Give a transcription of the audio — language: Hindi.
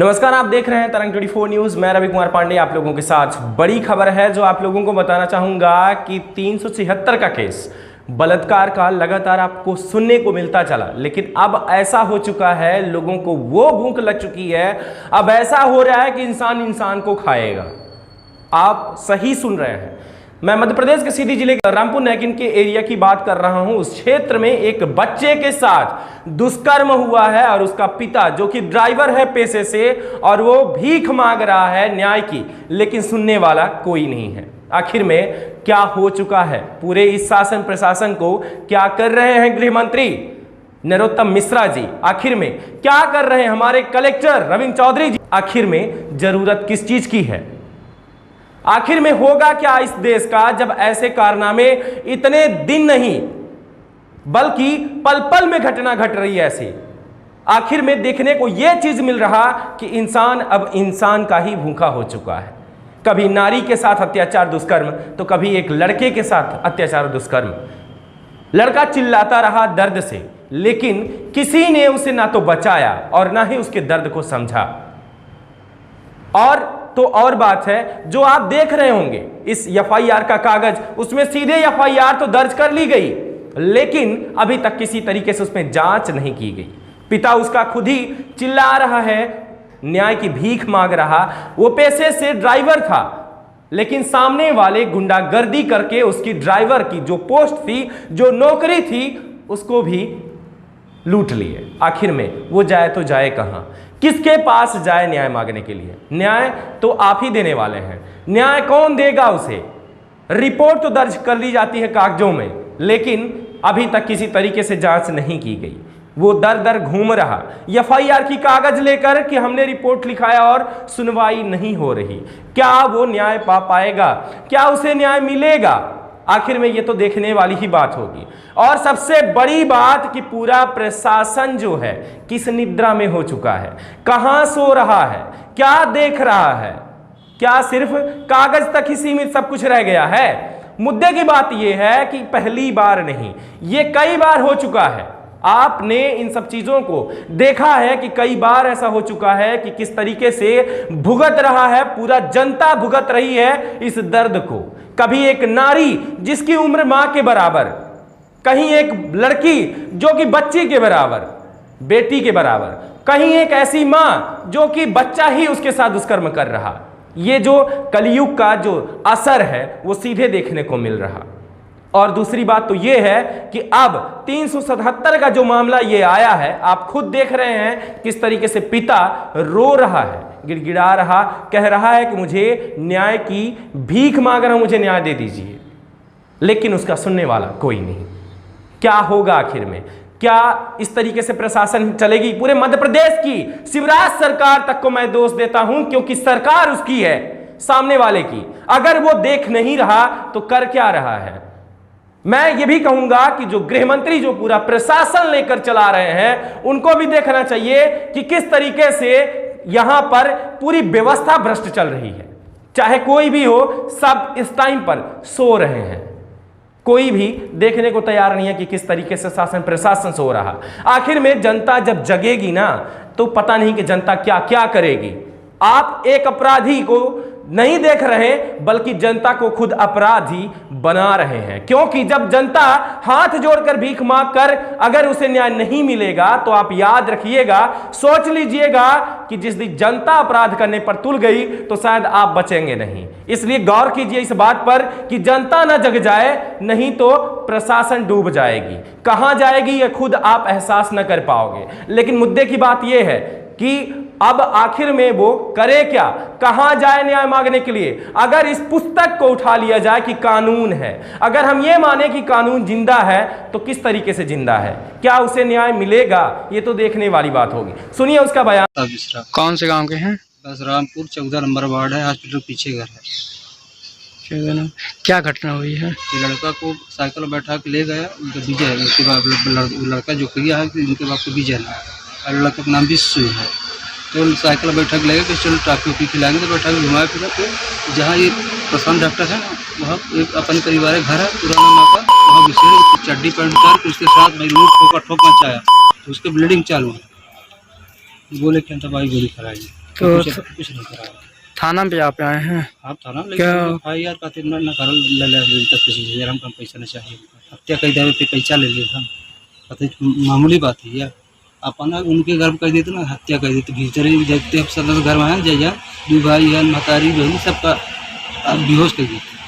नमस्कार, आप देख रहे हैं तरंग 24 न्यूज। मैं रवि कुमार पांडे आप लोगों के साथ बड़ी खबर है जो आप लोगों को बताना चाहूंगा कि 376 का केस बलात्कार का लगातार आपको सुनने को मिलता चला, लेकिन अब ऐसा हो चुका है, लोगों को वो भूख लग चुकी है, अब ऐसा हो रहा है कि इंसान इंसान को खाएगा। आप सही सुन रहे हैं। मैं मध्य प्रदेश के सीधी जिले के रामपुर नैकिन के एरिया की बात कर रहा हूं। उस क्षेत्र में एक बच्चे के साथ दुष्कर्म हुआ है और उसका पिता जो कि ड्राइवर है पेशे से, और वो भीख मांग रहा है न्याय की, लेकिन सुनने वाला कोई नहीं है। आखिर में क्या हो चुका है? पूरे इस शासन प्रशासन को क्या कर रहे हैं गृह मंत्री नरोत्तम मिश्रा जी? आखिर में क्या कर रहे हैं हमारे कलेक्टर रविंद्र चौधरी जी? आखिर में जरूरत किस चीज की है? आखिर में होगा क्या इस देश का जब ऐसे कारनामे इतने दिन नहीं बल्कि पल पल में घटना घट रही है ऐसी? आखिर में देखने को यह चीज मिल रहा कि इंसान अब इंसान का ही भूखा हो चुका है। कभी नारी के साथ अत्याचार दुष्कर्म, तो कभी एक लड़के के साथ अत्याचार दुष्कर्म। लड़का चिल्लाता रहा दर्द से, लेकिन किसी ने उसे ना तो बचाया और ना ही उसके दर्द को समझा। और तो और बात है, जो आप देख रहे होंगे इस एफआईआर का कागज, उसमें सीधे एफआईआर तो दर्ज कर ली गई, लेकिन अभी तक किसी तरीके से उसमें जांच नहीं की गई। पिता उसका खुद ही चिल्ला रहा है, न्याय की भीख मांग रहा। वो पेशे से ड्राइवर था, लेकिन सामने वाले गुंडागर्दी करके उसकी ड्राइवर की जो पोस्ट थी, जो नौकरी थी, उसको भी लूट लिए। आखिर में वो जाए तो जाए कहां? किसके पास जाए न्याय मांगने के लिए? न्याय तो आप ही देने वाले हैं। न्याय कौन देगा उसे? रिपोर्ट तो दर्ज कर ली जाती है कागजों में, लेकिन अभी तक किसी तरीके से जांच नहीं की गई। वो दर दर घूम रहा एफआईआर की कागज लेकर कि हमने रिपोर्ट लिखाया और सुनवाई नहीं हो रही। क्या वो न्याय पा पाएगा? क्या उसे न्याय मिलेगा? आखिर में ये तो देखने वाली ही बात होगी। और सबसे बड़ी बात कि पूरा प्रशासन जो है किस निद्रा में हो चुका है, कहां सो रहा है, क्या देख रहा है? क्या सिर्फ कागज तक ही सीमित सब कुछ रह गया है? मुद्दे की बात यह है कि पहली बार नहीं, ये कई बार हो चुका है। आपने इन सब चीजों को देखा है कि कई बार ऐसा हो चुका है कि किस तरीके से भुगत रहा है, पूरा जनता भुगत रही है इस दर्द को। कभी एक नारी जिसकी उम्र मां के बराबर, कहीं एक लड़की जो कि बच्ची के बराबर, बेटी के बराबर, कहीं एक ऐसी मां जो कि बच्चा ही उसके साथ दुष्कर्म कर रहा। ये जो कलयुग का जो असर है वो सीधे देखने को मिल रहा। और दूसरी बात तो ये है कि अब 377 का जो मामला ये आया है, आप खुद देख रहे हैं किस तरीके से पिता रो रहा है, गिड़गिड़ा रहा, कह रहा है कि मुझे न्याय की भीख मांग रहा हूं, मुझे न्याय दे दीजिए, लेकिन उसका सुनने वाला कोई नहीं। क्या होगा आखिर में? क्या इस तरीके से प्रशासन चलेगी? पूरे मध्य प्रदेश की शिवराज सरकार तक को मैं दोष देता हूं, क्योंकि सरकार उसकी है, सामने वाले की। अगर वो देख नहीं रहा तो कर क्या रहा है? मैं ये भी कहूंगा कि जो गृह मंत्री जो पूरा प्रशासन लेकर चला रहे हैं, उनको भी देखना चाहिए कि किस तरीके से यहां पर पूरी व्यवस्था भ्रष्ट चल रही है। चाहे कोई भी हो, सब इस टाइम पर सो रहे हैं। कोई भी देखने को तैयार नहीं है कि किस तरीके से शासन प्रशासन सो रहा। आखिर में जनता जब जगेगी ना, तो पता नहीं कि जनता क्या क्या करेगी। आप एक अपराधी को नहीं देख रहे, बल्कि जनता को खुद अपराधी बना रहे हैं। क्योंकि जब जनता हाथ जोड़कर भीख मांग कर अगर उसे न्याय नहीं मिलेगा, तो आप याद रखिएगा, सोच लीजिएगा कि जिस दिन जनता अपराध करने पर तुल गई तो शायद आप बचेंगे नहीं। इसलिए गौर कीजिए इस बात पर कि जनता ना जग जाए, नहीं तो प्रशासन डूब जाएगी। कहां जाएगी यह खुद आप एहसास न कर पाओगे। लेकिन मुद्दे की बात यह है कि अब आखिर में वो करे क्या? कहां जाए न्याय मांगने के लिए? अगर इस पुस्तक को उठा लिया जाए कि कानून है, अगर हम ये माने कि कानून जिंदा है, तो किस तरीके से जिंदा है? क्या उसे न्याय मिलेगा? ये तो देखने वाली बात होगी। सुनिए उसका बयान। कौन से गांव के हैं? बस रामपुर 14 नंबर वार्ड है, हॉस्पिटल पीछे घर है। क्या घटना हुई है? ये लड़का को साइकिल में बैठा के ले गया, उनका विजय है, उसके बाद लड़का जो किया है कि उनके बाप को विजय है, और लड़का का नाम विश्व है। तो साइकिल में बैठा के ले गए कि चलो टाफी उफी खिलाएंगे, तो बैठा के घुमाया फिरा। तो जहाँ ये प्रशांत डॉक्टर है ना, वहाँ एक अपन परिवार घर है पुराना माँ का, वहाँ विशेष चड्डी पैंट उतार के उसके साथ भाई लोग ठोक मचाया, तो उसके ब्लीडिंग चालू है। बोले कि भाई गोली खराई। तो कुछ नहीं करा। थाना पे आप आए हैं? आप थाना क्या- FIR का न कर ले 10-25 हमको पैसा नहीं चाहिए। हत्या कई दावे पे पैसा ले लिया था, पता मामूली बात है यार। अपना उनके घर में कह देते ना, हत्या कर देते भीतर ही देखते अब सब घर में है, जया 2 भाई है, महतारी बहन सबका बेहोश कर देते।